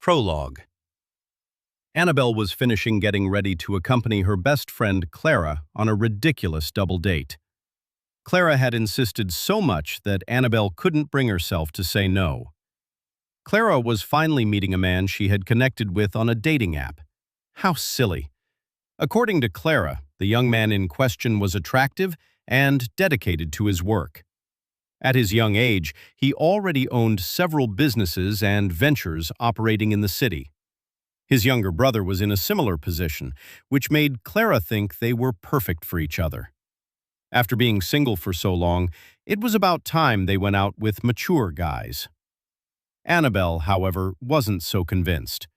Prologue. Annabelle was finishing getting ready to accompany her best friend Clara on a ridiculous double date. Clara had insisted so much that Annabelle couldn't bring herself to say no. Clara was finally meeting a man she had connected with on a dating app. How silly. According to Clara, the young man in question was attractive and dedicated to his work. At his young age, he already owned several businesses and ventures operating in the city. His younger brother was in a similar position, which made Clara think they were perfect for each other. After being single for so long, it was about time they went out with mature guys. Annabelle, however, wasn't so convinced.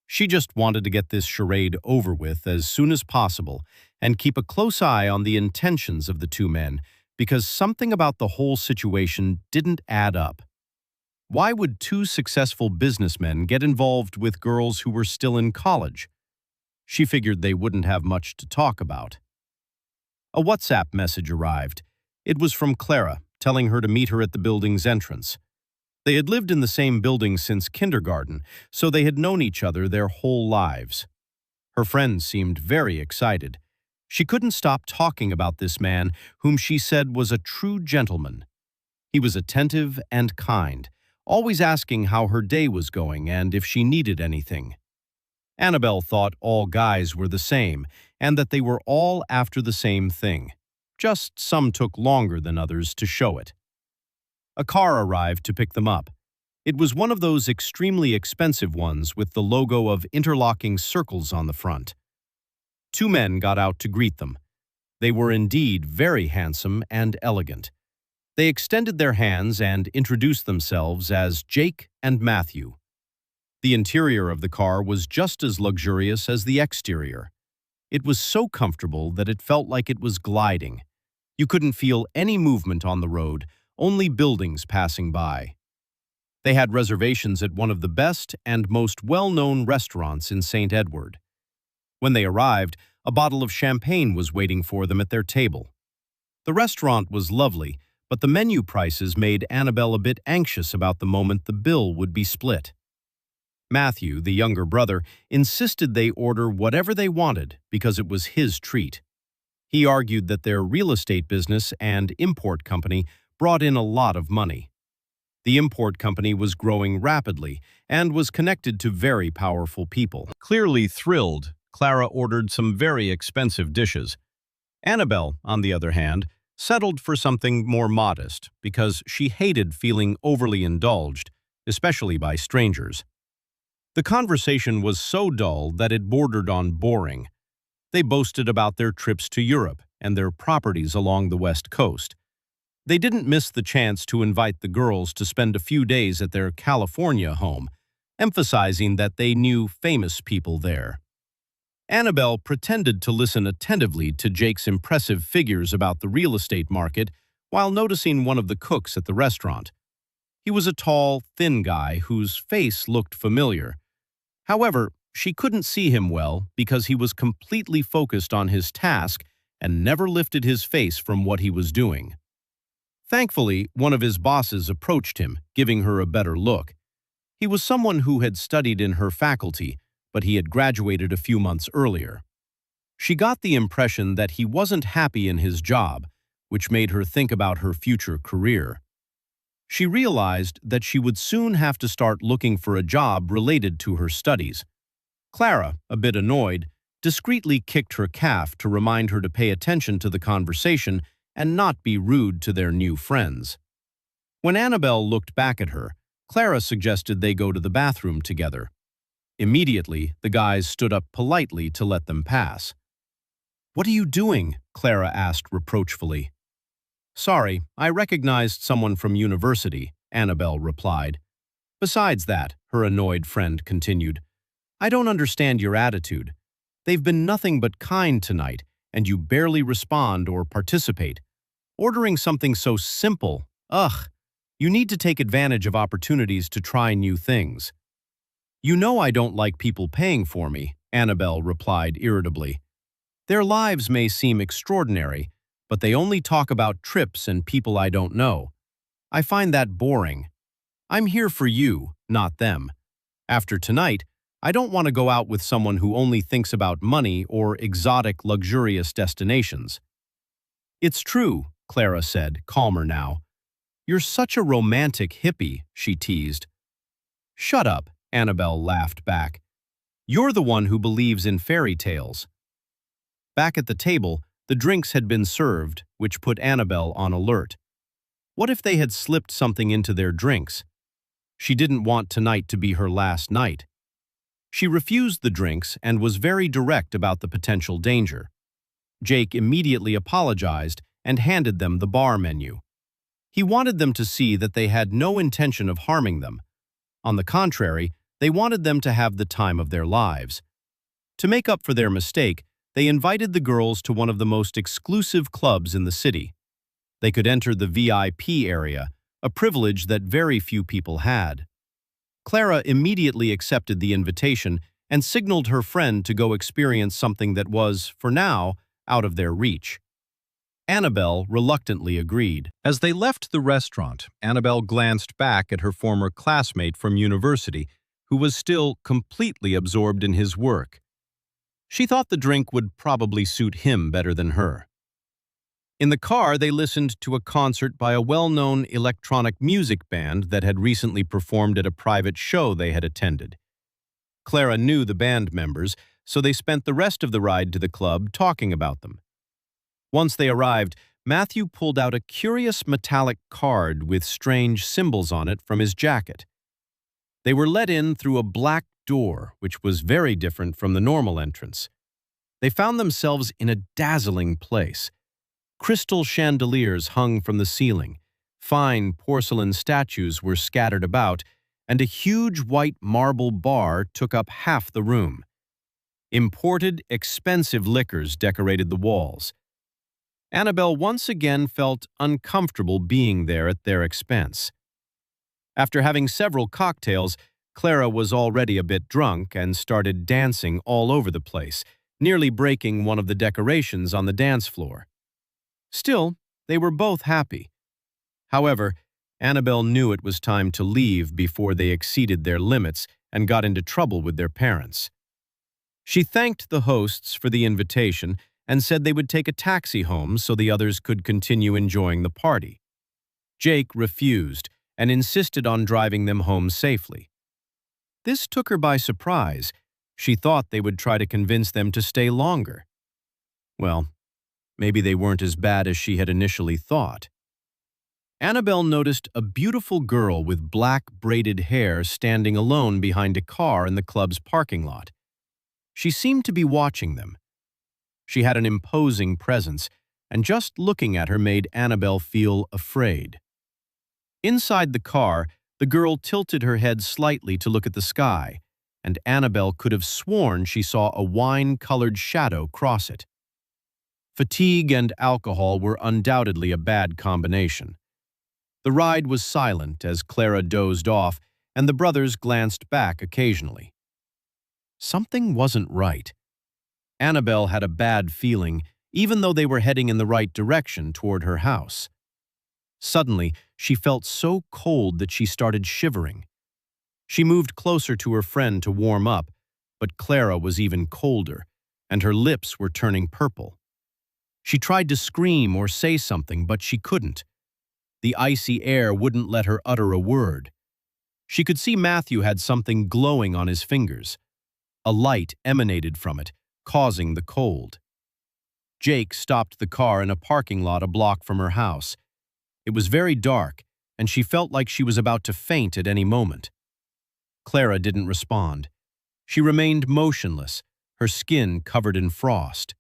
She just wanted to get this charade over with as soon as possible and keep a close eye on the intentions of the two men, because something about the whole situation didn't add up. Why would two successful businessmen get involved with girls who were still in college? She figured they wouldn't have much to talk about. A WhatsApp message arrived. It was from Clara, telling her to meet her at the building's entrance. They had lived in the same building since kindergarten, so they had known each other their whole lives. Her friend seemed very excited. She couldn't stop talking about this man, whom she said was a true gentleman. He was attentive and kind, always asking how her day was going and if she needed anything. Annabelle thought all guys were the same and that they were all after the same thing. Just some took longer than others to show it. A car arrived to pick them up. It was one of those extremely expensive ones with the logo of interlocking circles on the front. Two men got out to greet them. They were indeed very handsome and elegant. They extended their hands and introduced themselves as Jake and Matthew. The interior of the car was just as luxurious as the exterior. It was so comfortable that it felt like it was gliding. You couldn't feel any movement on the road, only buildings passing by. They had reservations at one of the best and most well-known restaurants in St. Edward. When they arrived, a bottle of champagne was waiting for them at their table. The restaurant was lovely, but the menu prices made Annabelle a bit anxious about the moment the bill would be split. Matthew, the younger brother, insisted they order whatever they wanted because it was his treat. He argued that their real estate business and import company brought in a lot of money. The import company was growing rapidly and was connected to very powerful people. Clearly thrilled, Clara ordered some very expensive dishes. Annabelle, on the other hand, settled for something more modest because she hated feeling overly indulged, especially by strangers. The conversation was so dull that it bordered on boring. They boasted about their trips to Europe and their properties along the West Coast. They didn't miss the chance to invite the girls to spend a few days at their California home, emphasizing that they knew famous people there. Annabelle pretended to listen attentively to Jake's impressive figures about the real estate market while noticing one of the cooks at the restaurant. He was a tall, thin guy whose face looked familiar. However, she couldn't see him well because he was completely focused on his task and never lifted his face from what he was doing. Thankfully, one of his bosses approached him, giving her a better look. He was someone who had studied in her faculty, but he had graduated a few months earlier. She got the impression that he wasn't happy in his job, which made her think about her future career. She realized that she would soon have to start looking for a job related to her studies. Clara, a bit annoyed, discreetly kicked her calf to remind her to pay attention to the conversation and not be rude to their new friends. When Annabelle looked back at her, Clara suggested they go to the bathroom together. Immediately, the guys stood up politely to let them pass. "What are you doing?" Clara asked reproachfully. "Sorry, I recognized someone from university," Annabelle replied. "Besides that," her annoyed friend continued, "I don't understand your attitude. They've been nothing but kind tonight, and you barely respond or participate. Ordering something so simple, ugh, you need to take advantage of opportunities to try new things." "You know I don't like people paying for me," Annabelle replied irritably. "Their lives may seem extraordinary, but they only talk about trips and people I don't know. I find that boring. I'm here for you, not them. After tonight, I don't want to go out with someone who only thinks about money or exotic, luxurious destinations." "It's true," Clara said, calmer now. "You're such a romantic hippie," she teased. "Shut up," Annabelle laughed back. "You're the one who believes in fairy tales." Back at the table, the drinks had been served, which put Annabelle on alert. What if they had slipped something into their drinks? She didn't want tonight to be her last night. She refused the drinks and was very direct about the potential danger. Jake immediately apologized and handed them the bar menu. He wanted them to see that they had no intention of harming them. On the contrary, they wanted them to have the time of their lives. To make up for their mistake, they invited the girls to one of the most exclusive clubs in the city. They could enter the VIP area, a privilege that very few people had. Clara immediately accepted the invitation and signaled her friend to go experience something that was, for now, out of their reach. Annabelle reluctantly agreed. As they left the restaurant, Annabelle glanced back at her former classmate from university, who was still completely absorbed in his work. She thought the drink would probably suit him better than her. In the car, they listened to a concert by a well-known electronic music band that had recently performed at a private show they had attended. Clara knew the band members, so they spent the rest of the ride to the club talking about them. Once they arrived, Matthew pulled out a curious metallic card with strange symbols on it from his jacket. They were let in through a black door, which was very different from the normal entrance. They found themselves in a dazzling place. Crystal chandeliers hung from the ceiling, fine porcelain statues were scattered about, and a huge white marble bar took up half the room. Imported, expensive liquors decorated the walls. Annabelle once again felt uncomfortable being there at their expense. After having several cocktails, Clara was already a bit drunk and started dancing all over the place, nearly breaking one of the decorations on the dance floor. Still, they were both happy. However, Annabelle knew it was time to leave before they exceeded their limits and got into trouble with their parents. She thanked the hosts for the invitation and said they would take a taxi home so the others could continue enjoying the party. Jake refused and insisted on driving them home safely. This took her by surprise. She thought they would try to convince them to stay longer. Well, maybe they weren't as bad as she had initially thought. Annabelle noticed a beautiful girl with black braided hair standing alone behind a car in the club's parking lot. She seemed to be watching them. She had an imposing presence, and just looking at her made Annabelle feel afraid. Inside the car, the girl tilted her head slightly to look at the sky, and Annabelle could have sworn she saw a wine-colored shadow cross it. Fatigue and alcohol were undoubtedly a bad combination. The ride was silent as Clara dozed off, and the brothers glanced back occasionally. Something wasn't right. Annabelle had a bad feeling, even though they were heading in the right direction toward her house. Suddenly, she felt so cold that she started shivering. She moved closer to her friend to warm up, but Clara was even colder, and her lips were turning purple. She tried to scream or say something, but she couldn't. The icy air wouldn't let her utter a word. She could see Matthew had something glowing on his fingers. A light emanated from it, causing the cold. Jake stopped the car in a parking lot a block from her house. It was very dark, and she felt like she was about to faint at any moment. Clara didn't respond. She remained motionless, her skin covered in frost.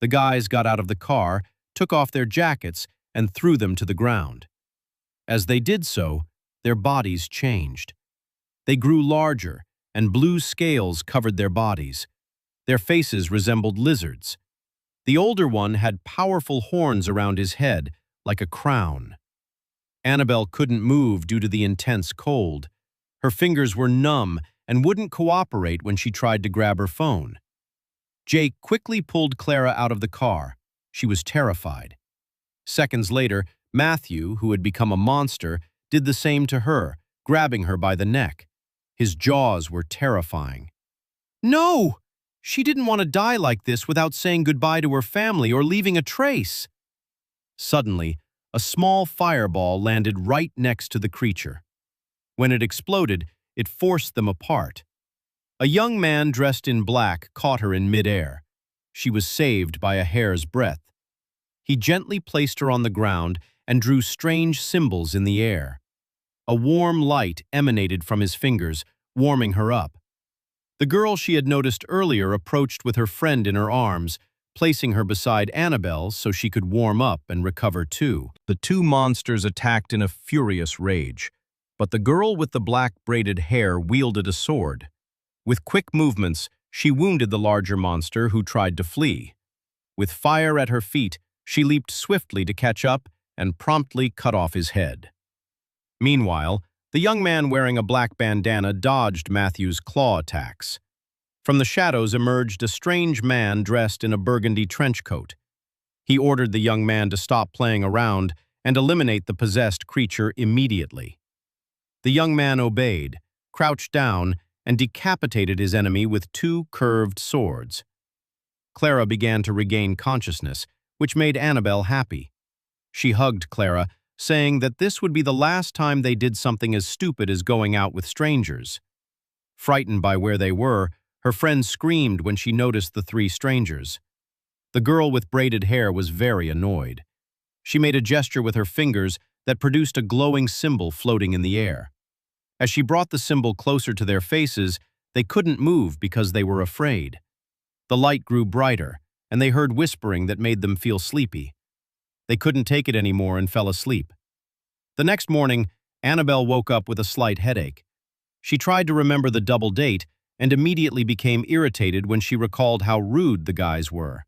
The guys got out of the car, took off their jackets, and threw them to the ground. As they did so, their bodies changed. They grew larger, and blue scales covered their bodies. Their faces resembled lizards. The older one had powerful horns around his head, like a crown. Annabelle couldn't move due to the intense cold. Her fingers were numb and wouldn't cooperate when she tried to grab her phone. Jake quickly pulled Clara out of the car. She was terrified. Seconds later, Matthew, who had become a monster, did the same to her, grabbing her by the neck. His jaws were terrifying. No! She didn't want to die like this without saying goodbye to her family or leaving a trace. Suddenly, a small fireball landed right next to the creature. When it exploded, it forced them apart. A young man dressed in black caught her in midair. She was saved by a hair's breadth. He gently placed her on the ground and drew strange symbols in the air. A warm light emanated from his fingers, warming her up. The girl she had noticed earlier approached with her friend in her arms, placing her beside Annabelle so she could warm up and recover too. The two monsters attacked in a furious rage, but the girl with the black braided hair wielded a sword. With quick movements, she wounded the larger monster who tried to flee. With fire at her feet, she leaped swiftly to catch up and promptly cut off his head. Meanwhile, the young man wearing a black bandana dodged Matthew's claw attacks. From the shadows emerged a strange man dressed in a burgundy trench coat. He ordered the young man to stop playing around and eliminate the possessed creature immediately. The young man obeyed, crouched down, and decapitated his enemy with two curved swords. Clara began to regain consciousness, which made Annabelle happy. She hugged Clara, saying that this would be the last time they did something as stupid as going out with strangers. Frightened by where they were, her friend screamed when she noticed the three strangers. The girl with braided hair was very annoyed. She made a gesture with her fingers that produced a glowing symbol floating in the air. As she brought the symbol closer to their faces, they couldn't move because they were afraid. The light grew brighter, and they heard whispering that made them feel sleepy. They couldn't take it anymore and fell asleep. The next morning, Annabelle woke up with a slight headache. She tried to remember the double date and immediately became irritated when she recalled how rude the guys were.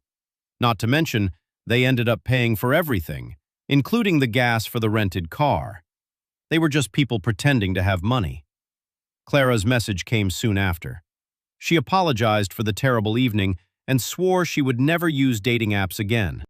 Not to mention, they ended up paying for everything, including the gas for the rented car. They were just people pretending to have money. Clara's message came soon after. She apologized for the terrible evening and swore she would never use dating apps again.